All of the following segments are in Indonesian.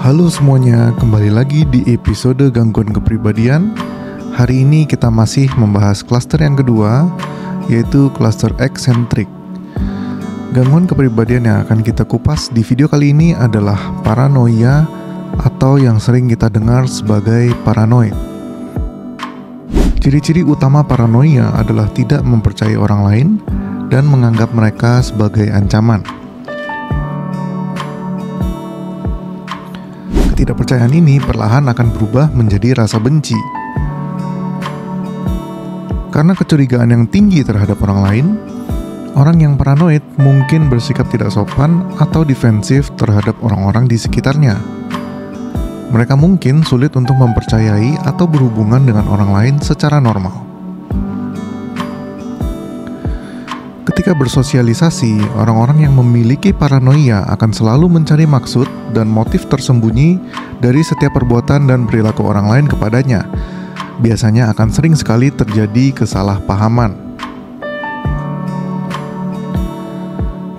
Halo semuanya, kembali lagi di episode Gangguan Kepribadian. Hari ini kita masih membahas klaster yang kedua, yaitu klaster eksentrik. Gangguan kepribadian yang akan kita kupas di video kali ini adalah paranoia atau yang sering kita dengar sebagai paranoid. Ciri-ciri utama paranoia adalah tidak mempercayai orang lain dan menganggap mereka sebagai ancaman. Ketidakpercayaan ini perlahan akan berubah menjadi rasa benci. Karena kecurigaan yang tinggi terhadap orang lain, orang yang paranoid mungkin bersikap tidak sopan atau defensif terhadap orang-orang di sekitarnya. Mereka mungkin sulit untuk mempercayai atau berhubungan dengan orang lain secara normal. Ketika bersosialisasi, orang-orang yang memiliki paranoia akan selalu mencari maksud dan motif tersembunyi dari setiap perbuatan dan perilaku orang lain kepadanya. Biasanya akan sering sekali terjadi kesalahpahaman.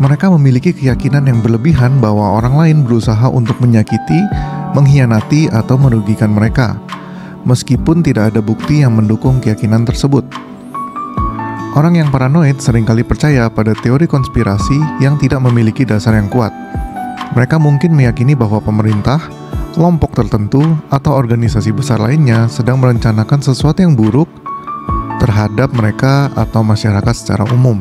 Mereka memiliki keyakinan yang berlebihan bahwa orang lain berusaha untuk menyakiti, mengkhianati, atau merugikan mereka, meskipun tidak ada bukti yang mendukung keyakinan tersebut. Orang yang paranoid seringkali percaya pada teori konspirasi yang tidak memiliki dasar yang kuat. Mereka mungkin meyakini bahwa pemerintah, kelompok tertentu, atau organisasi besar lainnya sedang merencanakan sesuatu yang buruk terhadap mereka atau masyarakat secara umum.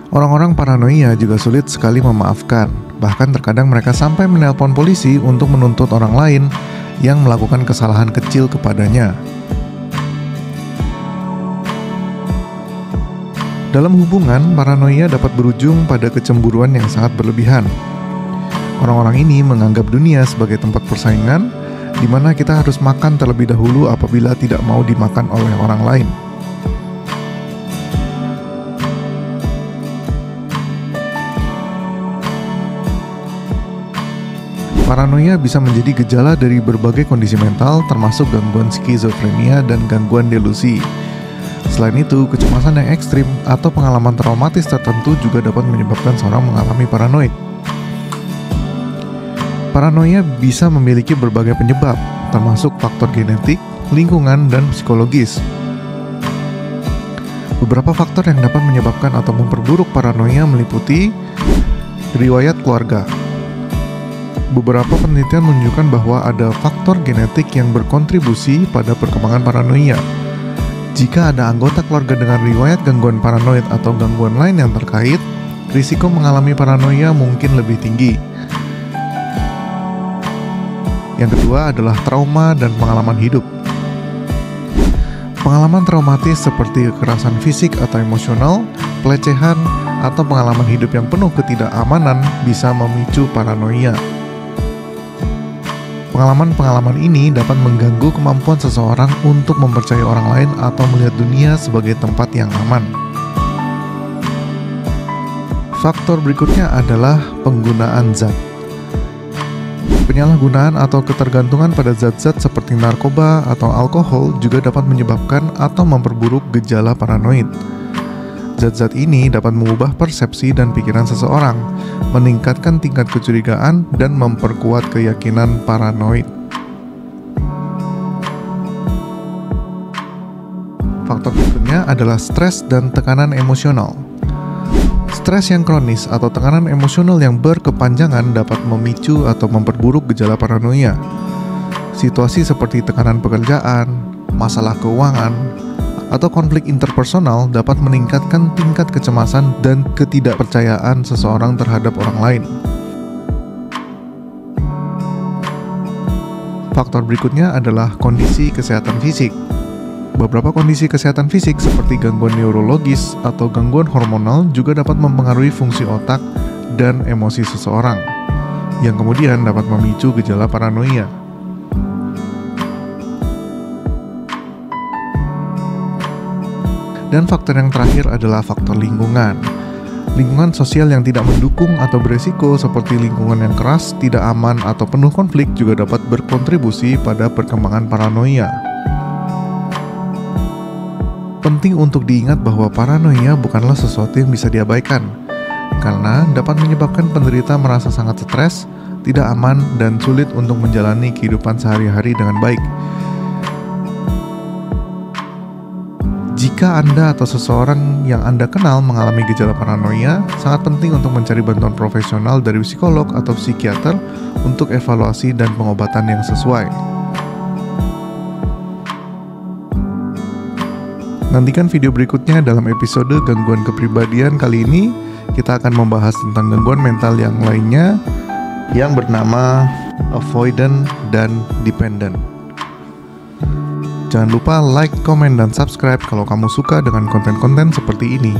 Orang-orang paranoia juga sulit sekali memaafkan. Bahkan terkadang mereka sampai menelpon polisi untuk menuntut orang lain yang melakukan kesalahan kecil kepadanya. Dalam hubungan, paranoia dapat berujung pada kecemburuan yang sangat berlebihan. Orang-orang ini menganggap dunia sebagai tempat persaingan, di mana kita harus makan terlebih dahulu apabila tidak mau dimakan oleh orang lain. Paranoia bisa menjadi gejala dari berbagai kondisi mental, termasuk gangguan skizofrenia dan gangguan delusi. Selain itu, kecemasan yang ekstrim atau pengalaman traumatis tertentu juga dapat menyebabkan seorang mengalami paranoid. Paranoia bisa memiliki berbagai penyebab, termasuk faktor genetik, lingkungan, dan psikologis. Beberapa faktor yang dapat menyebabkan atau memperburuk paranoia meliputi riwayat keluarga. Beberapa penelitian menunjukkan bahwa ada faktor genetik yang berkontribusi pada perkembangan paranoia. Jika ada anggota keluarga dengan riwayat gangguan paranoid atau gangguan lain yang terkait, risiko mengalami paranoia mungkin lebih tinggi. Yang kedua adalah trauma dan pengalaman hidup. Pengalaman traumatis seperti kekerasan fisik atau emosional, pelecehan, atau pengalaman hidup yang penuh ketidakamanan bisa memicu paranoia. Pengalaman-pengalaman ini dapat mengganggu kemampuan seseorang untuk mempercayai orang lain atau melihat dunia sebagai tempat yang aman. Faktor berikutnya adalah penggunaan zat. Penyalahgunaan atau ketergantungan pada zat-zat seperti narkoba atau alkohol juga dapat menyebabkan atau memperburuk gejala paranoid. Zat-zat ini dapat mengubah persepsi dan pikiran seseorang, meningkatkan tingkat kecurigaan, dan memperkuat keyakinan paranoid. Faktor berikutnya adalah stres dan tekanan emosional. Stres yang kronis atau tekanan emosional yang berkepanjangan dapat memicu atau memperburuk gejala paranoia. Situasi seperti tekanan pekerjaan, masalah keuangan, atau konflik interpersonal dapat meningkatkan tingkat kecemasan dan ketidakpercayaan seseorang terhadap orang lain. Faktor berikutnya adalah kondisi kesehatan fisik. Beberapa kondisi kesehatan fisik seperti gangguan neurologis atau gangguan hormonal juga dapat mempengaruhi fungsi otak dan emosi seseorang, yang kemudian dapat memicu gejala paranoia. Dan faktor yang terakhir adalah faktor lingkungan. Lingkungan sosial yang tidak mendukung atau beresiko seperti lingkungan yang keras, tidak aman, atau penuh konflik juga dapat berkontribusi pada perkembangan paranoia. Penting untuk diingat bahwa paranoia bukanlah sesuatu yang bisa diabaikan, karena dapat menyebabkan penderita merasa sangat stres, tidak aman, dan sulit untuk menjalani kehidupan sehari-hari dengan baik. Jika Anda atau seseorang yang Anda kenal mengalami gejala paranoia, sangat penting untuk mencari bantuan profesional dari psikolog atau psikiater untuk evaluasi dan pengobatan yang sesuai. Nantikan video berikutnya dalam episode gangguan kepribadian. Kali ini kita akan membahas tentang gangguan mental yang lainnya yang bernama avoidant dan dependent. Jangan lupa like, komen, dan subscribe kalau kamu suka dengan konten-konten seperti ini.